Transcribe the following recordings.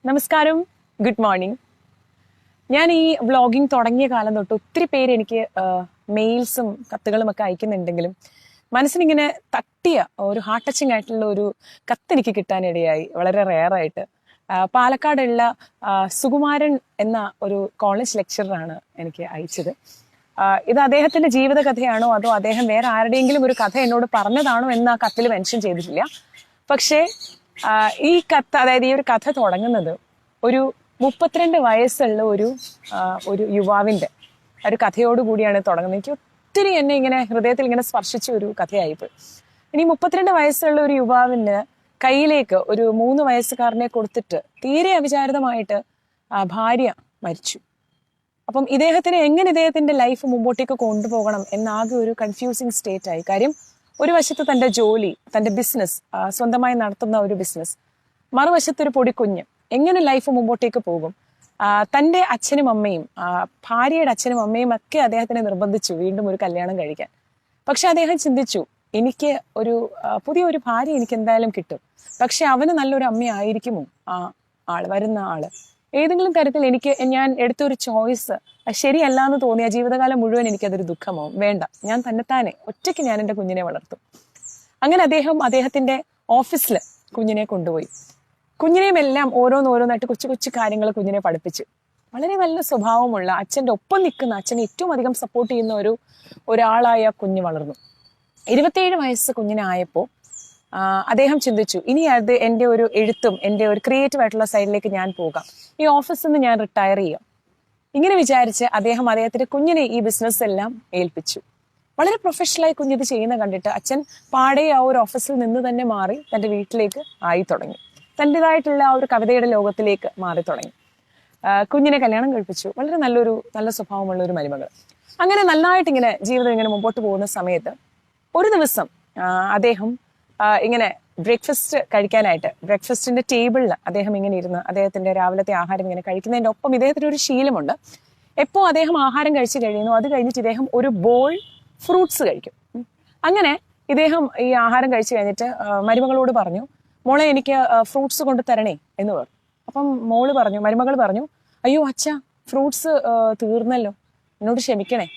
നമസ്കാരം, good morning. ഞാൻ ഈ വ്ളോഗിങ് തുടങ്ങിയ കാലം തൊട്ട് ഒത്തിരി പേര് എനിക്ക് മെയിൽസും കത്തുകളും ഒക്കെ അയക്കുന്നുണ്ടെങ്കിലും മനസ്സിനിങ്ങനെ തട്ടിയ ഒരു ഹാർട്ട് ടച്ചിങ് ആയിട്ടുള്ള ഒരു കത്ത് എനിക്ക് കിട്ടാനിടയായി, വളരെ റെയറായിട്ട്. പാലക്കാടുള്ള സുകുമാരൻ എന്ന ഒരു കോളേജ് ലെക്ചറാണ് എനിക്ക് അയച്ചത്. ഇത് അദ്ദേഹത്തിന്റെ ജീവിത കഥയാണോ അതോ അദ്ദേഹം വേറെ ആരുടെയെങ്കിലും ഒരു കഥ എന്നോട് പറഞ്ഞതാണോ എന്ന് ആ കത്തിൽ മെൻഷൻ ചെയ്തിട്ടില്ല. പക്ഷേ ഈ കത്ത്, അതായത് ഈ ഒരു കഥ തുടങ്ങുന്നത് ഒരു 32 വയസ്സുള്ള ഒരു യുവാവിന്റെ ഒരു കഥയോട് കൂടിയാണ് തുടങ്ങുന്നത്. എനിക്ക് ഒത്തിരി എന്നെ ഇങ്ങനെ ഹൃദയത്തിൽ ഇങ്ങനെ സ്പർശിച്ച ഒരു കഥയായിപ്പോയി. ഇനി 32 വയസ്സുള്ള ഒരു യുവാവിന് കയ്യിലേക്ക് ഒരു 3 വയസ്സുകാരനെ കൊടുത്തിട്ട് തീരെ അവിചാരിതമായിട്ട് ഭാര്യ മരിച്ചു. അപ്പം ഇദ്ദേഹത്തിന്റെ ലൈഫ് മുമ്പോട്ടേക്ക് കൊണ്ടുപോകണം എന്നാകെ ഒരു കൺഫ്യൂസിങ് സ്റ്റേറ്റ് ആയി. കാര്യം ഒരു വശത്ത് തന്റെ ജോലി, തന്റെ ബിസിനസ്, സ്വന്തമായി നടത്തുന്ന ഒരു ബിസിനസ്, മറുവശത്തൊരു പൊടിക്കുഞ്ഞ്, എങ്ങനെ ലൈഫ് മുമ്പോട്ടേക്ക് പോകും? തന്റെ അച്ഛനും അമ്മയും ഭാര്യയുടെ അച്ഛനും അമ്മയും ഒക്കെ അദ്ദേഹത്തിനെ നിർബന്ധിച്ചു വീണ്ടും ഒരു കല്യാണം കഴിക്കാൻ. പക്ഷെ അദ്ദേഹം ചിന്തിച്ചു, എനിക്ക് പുതിയൊരു ഭാര്യ എനിക്ക് എന്തായാലും കിട്ടും, പക്ഷെ അവന് നല്ലൊരു അമ്മയായിരിക്കുമോ വരുന്ന ആള്? ഏതെങ്കിലും തരത്തിൽ ഞാൻ എടുത്തൊരു ചോയ്സ് ശരിയല്ല എന്ന് തോന്നിയ ജീവിതകാലം മുഴുവൻ എനിക്കതൊരു ദുഃഖമാവും. വേണ്ട, ഞാൻ തന്നെത്താനെ ഒറ്റയ്ക്ക് ഞാൻ എൻ്റെ കുഞ്ഞിനെ വളർത്തും. അങ്ങനെ അദ്ദേഹത്തിന്റെ ഓഫീസിൽ കുഞ്ഞിനെ കൊണ്ടുപോയി. കുഞ്ഞിനെയും എല്ലാം ഓരോന്നോരോന്നായിട്ട് കൊച്ചു കൊച്ചു കാര്യങ്ങൾ കുഞ്ഞിനെ പഠിപ്പിച്ചു. വളരെ നല്ല സ്വഭാവമുള്ള, അച്ഛൻ്റെ ഒപ്പം നിൽക്കുന്ന, അച്ഛനെ ഏറ്റവും അധികം സപ്പോർട്ട് ചെയ്യുന്ന ഒരാളായ കുഞ്ഞ് വളർന്നു. 27 വയസ്സ് കുഞ്ഞിനായപ്പോൾ അദ്ദേഹം ചിന്തിച്ചു, ഇനി അത് എൻ്റെ ഒരു എഴുത്തും എൻ്റെ ഒരു ക്രിയേറ്റീവ് ആയിട്ടുള്ള സൈഡിലേക്ക് ഞാൻ പോകാം, ഈ ഓഫീസിൽ നിന്ന് ഞാൻ റിട്ടയർ ചെയ്യാം. ഇങ്ങനെ വിചാരിച്ച് അദ്ദേഹത്തിന്റെ കുഞ്ഞിനെ ഈ ബിസിനസ് എല്ലാം ഏൽപ്പിച്ചു. വളരെ പ്രൊഫഷണലായി കുഞ്ഞിത് ചെയ്യുന്ന കണ്ടിട്ട് അച്ഛൻ പാടെ ആ ഒരു ഓഫീസിൽ നിന്ന് തന്നെ മാറി തൻ്റെ വീട്ടിലേക്ക് ആയി തുടങ്ങി. തൻ്റെതായിട്ടുള്ള ആ ഒരു കവിതയുടെ ലോകത്തിലേക്ക് മാറി തുടങ്ങി. കുഞ്ഞിനെ കല്യാണം കഴിപ്പിച്ചു. വളരെ നല്ല സ്വഭാവമുള്ള ഒരു മരുമകൾ. അങ്ങനെ നന്നായിട്ട് ഇങ്ങനെ ജീവിതം ഇങ്ങനെ മുമ്പോട്ട് പോകുന്ന സമയത്ത് ഒരു ദിവസം അദ്ദേഹം ഇങ്ങനെ ബ്രേക്ക്ഫാസ്റ്റ് കഴിക്കാനായിട്ട് ബ്രേക്ക്ഫാസ്റ്റിന്റെ ടേബിളിൽ അദ്ദേഹം ഇങ്ങനെ ഇരുന്ന് അദ്ദേഹത്തിന്റെ രാവിലത്തെ ആഹാരം ഇങ്ങനെ കഴിക്കുന്നതിന്റെ ഒപ്പം ഇദ്ദേഹത്തിന് ഒരു ശീലമുണ്ട്. എപ്പോൾ അദ്ദേഹം ആഹാരം കഴിച്ചു കഴിയുന്നു അത് കഴിഞ്ഞിട്ട് ഇദ്ദേഹം ഒരു ബോൾ ഫ്രൂട്ട്സ് കഴിക്കും. അങ്ങനെ ഇദ്ദേഹം ഈ ആഹാരം കഴിച്ചു കഴിഞ്ഞിട്ട് മരുമകളോട് പറഞ്ഞു, മോളെ എനിക്ക് ഫ്രൂട്ട്സ് കൊണ്ട് തരണേ എന്ന് പറഞ്ഞു. അപ്പം മരുമകൾ പറഞ്ഞു, അയ്യോ അച്ഛാ, ഫ്രൂട്ട്സ് തീർന്നല്ലോ, എന്നോട് ക്ഷമിക്കണേ.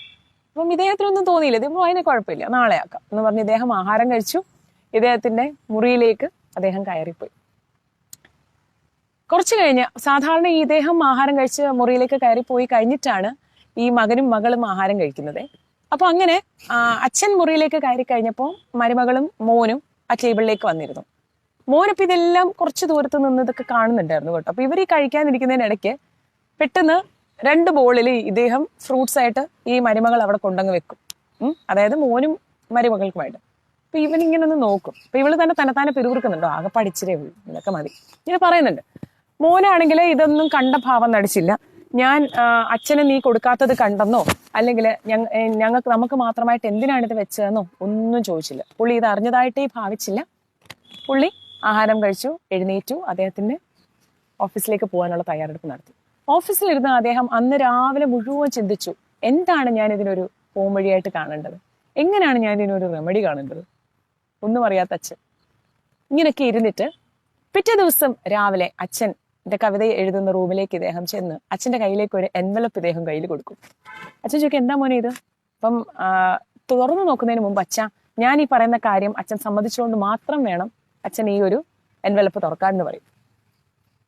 അപ്പം ഇദ്ദേഹത്തിനൊന്നും തോന്നിയില്ല. ഇതിപ്പോൾ അതിന് കുഴപ്പമില്ല, നാളെ ആക്കാം എന്ന് പറഞ്ഞ് ഇദ്ദേഹം ആഹാരം കഴിച്ചു. ഇദ്ദേഹത്തിന്റെ മുറിയിലേക്ക് അദ്ദേഹം കയറിപ്പോയി. കുറച്ചു കഴിഞ്ഞ്, സാധാരണ ഇദ്ദേഹം ആഹാരം കഴിച്ച് മുറിയിലേക്ക് കയറിപ്പോയി കഴിഞ്ഞിട്ടാണ് ഈ മകനും മകളും ആഹാരം കഴിക്കുന്നത്. അപ്പൊ അങ്ങനെ അച്ഛൻ മുറിയിലേക്ക് കയറി കഴിഞ്ഞപ്പോൾ മരുമകളും മോനും ആ ടേബിളിലേക്ക് വന്നിരുന്നു. മോനിപ്പോ ഇതെല്ലാം കുറച്ച് ദൂരത്ത് നിന്ന് ഇതൊക്കെ കാണുന്നുണ്ടായിരുന്നു കേട്ടോ. അപ്പൊ ഇവർ ഈ കഴിക്കാനിരിക്കുന്നതിനിടയ്ക്ക് പെട്ടെന്ന് 2 ബോളിൽ ഇദ്ദേഹം ഫ്രൂട്ട്സ് ആയിട്ട് ഈ മരുമകൾ അവിടെ കൊണ്ടങ്ങ് വെക്കും. അതായത് മോനും മരുമകൾക്കുമായിട്ട്. അപ്പൊ ഇവനിങ്ങനെ ഒന്ന് നോക്കും. അപ്പൊ ഇവള് തന്നെത്താനെ പിറുപിറുക്കുന്നുണ്ടോ, ആകെ പഠിച്ചിരേ ഉള്ളൂ, ഇതൊക്കെ മതി ഇങ്ങനെ പറയുന്നുണ്ട്. മോനാണെങ്കിൽ ഇതൊന്നും കണ്ട ഭാവം നടിച്ചില്ല. ഞാൻ അച്ഛന് നീ കൊടുക്കാത്തത് കണ്ടെന്നോ അല്ലെങ്കിൽ നമുക്ക് മാത്രമായിട്ട് എന്തിനാണ് ഇത് വെച്ചതെന്നോ ഒന്നും ചോദിച്ചില്ല. പുള്ളി ഇത് അറിഞ്ഞതായിട്ടേ ഭാവിച്ചില്ല. പുള്ളി ആഹാരം കഴിച്ചു, എഴുന്നേറ്റു, അദ്ദേഹത്തിന്റെ ഓഫീസിലേക്ക് പോകാനുള്ള തയ്യാറെടുപ്പ് നടത്തി. ഓഫീസിലിരുന്ന് അദ്ദേഹം അന്ന് രാവിലെ മുഴുവൻ ചിന്തിച്ചു, എന്താണ് ഞാൻ ഇതിനൊരു പോംവഴിയായിട്ട് കാണേണ്ടത്, എങ്ങനെയാണ് ഞാൻ ഇതിനൊരു റെമഡി കാണേണ്ടത്. ഒന്നും അറിയാത്ത അച്ഛൻ ഇങ്ങനെയൊക്കെ ഇരുന്നിട്ട് പിറ്റേ ദിവസം രാവിലെ അച്ഛൻ്റെ കവിത എഴുതുന്ന റൂമിലേക്ക് ഇദ്ദേഹം ചെന്ന് അച്ഛൻ്റെ കയ്യിലേക്ക് ഒരു എൻവലപ്പ് ഇദ്ദേഹം കയ്യിൽ കൊടുക്കും. അച്ഛൻ ചോദിക്കും, എന്താ മോനെ ഇത്? അപ്പം തുറന്നു നോക്കുന്നതിന് മുമ്പ്, അച്ഛാ, ഞാൻ ഈ പറയുന്ന കാര്യം അച്ഛൻ സമ്മതിച്ചുകൊണ്ട് മാത്രം വേണം അച്ഛൻ ഈ ഒരു എൻവലപ്പ് തുറക്കാമെന്ന് പറയും.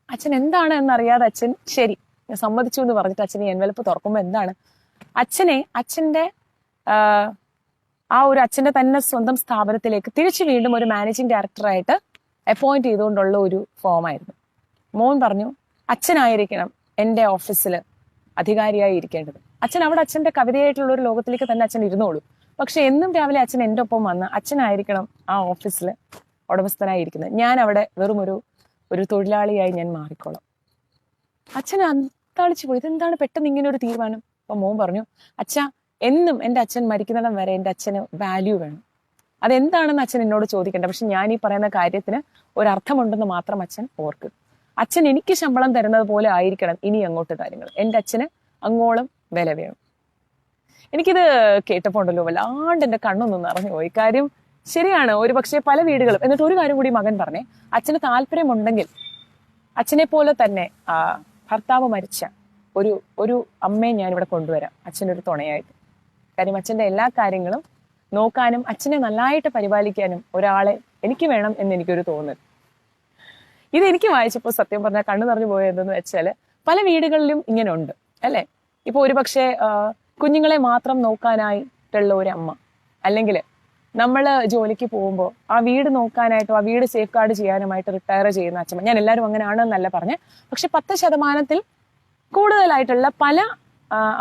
അച്ഛൻ എന്താണ് എന്നറിയാതെ അച്ഛൻ ശരി ഞാൻ സമ്മതിച്ചു എന്ന് പറഞ്ഞിട്ട് അച്ഛൻ ഈ എൻവലപ്പ് തുറക്കുമ്പോൾ എന്താണ്, അച്ഛൻ്റെ അച്ഛന്റെ തന്നെ സ്വന്തം സ്ഥാപനത്തിലേക്ക് തിരിച്ചു വീണ്ടും ഒരു മാനേജിങ് ഡയറക്ടറായിട്ട് അപ്പോയിന്റ് ചെയ്തുകൊണ്ടുള്ള ഒരു ഫോമായിരുന്നു. മോൻ പറഞ്ഞു, അച്ഛനായിരിക്കണം എൻ്റെ ഓഫീസിൽ അധികാരിയായി ഇരിക്കേണ്ടത്. അച്ഛൻ അവിടെ അച്ഛൻ്റെ കവിതയായിട്ടുള്ള ഒരു ലോകത്തിലേക്ക് തന്നെ അച്ഛൻ ഇരുന്നോളൂ. പക്ഷെ എന്നും രാവിലെ അച്ഛൻ എൻ്റെ ഒപ്പം വന്ന് അച്ഛനായിരിക്കണം ആ ഓഫീസിൽ ഉടമസ്ഥനായി ഇരിക്കുന്നത്. ഞാൻ അവിടെ വെറും ഒരു തൊഴിലാളിയായി ഞാൻ മാറിക്കോളാം. അച്ഛൻ അന്താളിച്ചു പോയി, ഇതെന്താണ് പെട്ടെന്ന് ഇങ്ങനെ ഒരു തീരുമാനം? അപ്പൊ മോൻ പറഞ്ഞു, അച്ഛാ, എന്നും എൻ്റെ അച്ഛൻ മരിക്കുന്നിടം വരെ എൻ്റെ അച്ഛന് വാല്യൂ വേണം. അതെന്താണെന്ന് അച്ഛൻ എന്നോട് ചോദിക്കണ്ട, പക്ഷെ ഞാൻ ഈ പറയുന്ന കാര്യത്തിന് ഒരർത്ഥമുണ്ടെന്ന് മാത്രം അച്ഛൻ ഓർക്കുക. അച്ഛൻ എനിക്ക് ശമ്പളം തരുന്നത് പോലെ ആയിരിക്കണം ഇനി അങ്ങോട്ട് കാര്യങ്ങൾ. എൻ്റെ അച്ഛന് അങ്ങോളം വില വേണം. എനിക്കിത് കേട്ടപ്പോൾ ഉണ്ടല്ലോ വല്ലാണ്ട് എൻ്റെ കണ്ണൊന്നും നിറഞ്ഞു പോയി. കാര്യം ശരിയാണ്, ഒരു പക്ഷേ പല വീടുകളും. എന്നിട്ട് ഒരു കാര്യം കൂടി മകൻ പറഞ്ഞേ, അച്ഛന് താല്പര്യമുണ്ടെങ്കിൽ അച്ഛനെ പോലെ തന്നെ ഭർത്താവ് മരിച്ച ഒരു ഒരു അമ്മയെ ഞാനിവിടെ കൊണ്ടുവരാം അച്ഛനൊരു തുണയായിട്ട്. കാര്യം അച്ഛൻ്റെ എല്ലാ കാര്യങ്ങളും നോക്കാനും അച്ഛനെ നന്നായിട്ട് പരിപാലിക്കാനും ഒരാളെ എനിക്ക് വേണം എന്ന് എനിക്കൊരു തോന്നൽ. ഇത് എനിക്ക് വായിച്ചപ്പോൾ സത്യം പറഞ്ഞാൽ കണ്ണു നിറഞ്ഞു പോയതെന്ന് വെച്ചാൽ പല വീടുകളിലും ഇങ്ങനെ ഉണ്ട് അല്ലെ. ഇപ്പൊ ഒരുപക്ഷെ കുഞ്ഞുങ്ങളെ മാത്രം നോക്കാനായിട്ടുള്ള ഒരു അമ്മ, അല്ലെങ്കിൽ നമ്മൾ ജോലിക്ക് പോകുമ്പോൾ ആ വീട് നോക്കാനായിട്ടോ ആ വീട് സേഫ് ഗാർഡ് ചെയ്യാനുമായിട്ട് റിട്ടയർ ചെയ്യുന്ന അച്ഛമ്മ. ഞാൻ എല്ലാവരും അങ്ങനെയാണെന്നല്ല പറഞ്ഞ്, പക്ഷെ 10% കൂടുതലായിട്ടുള്ള പല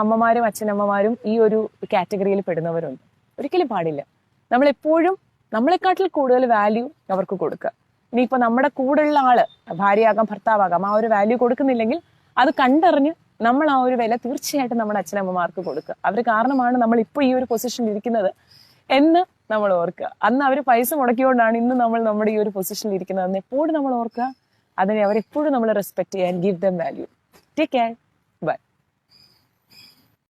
അമ്മമാരും അച്ഛനമ്മമാരും ഈ ഒരു കാറ്റഗറിയിൽ പെടുന്നവരുണ്ട്. ഒരിക്കലും പാടില്ല. നമ്മളെപ്പോഴും നമ്മളെക്കാട്ടിൽ കൂടുതൽ വാല്യൂ അവർക്ക് കൊടുക്കുക. ഇനിയിപ്പോൾ നമ്മുടെ കൂടെയുള്ള ആള് ഭാര്യയാകാം ഭർത്താവാകാം, ആ ഒരു വാല്യൂ കൊടുക്കുന്നില്ലെങ്കിൽ അത് കണ്ടറിഞ്ഞ് നമ്മൾ ആ ഒരു വില തീർച്ചയായിട്ടും നമ്മുടെ അച്ഛനമ്മമാർക്ക് കൊടുക്കുക. അവർ കാരണമാണ് നമ്മൾ ഇപ്പോൾ ഈ ഒരു പൊസിഷനിൽ ഇരിക്കുന്നത് എന്ന് നമ്മൾ ഓർക്കുക. അന്ന് അവർ പൈസ മുടക്കിയോണ്ടാണ് ഇന്ന് നമ്മൾ നമ്മുടെ ഈ ഒരു പൊസിഷനിൽ ഇരിക്കുന്നതെന്ന് എപ്പോഴും നമ്മൾ ഓർക്കുക. അതിനെ അവരെപ്പോഴും നമ്മൾ റെസ്പെക്ട് ചെയ്യാൻ, give them value. Take care. By.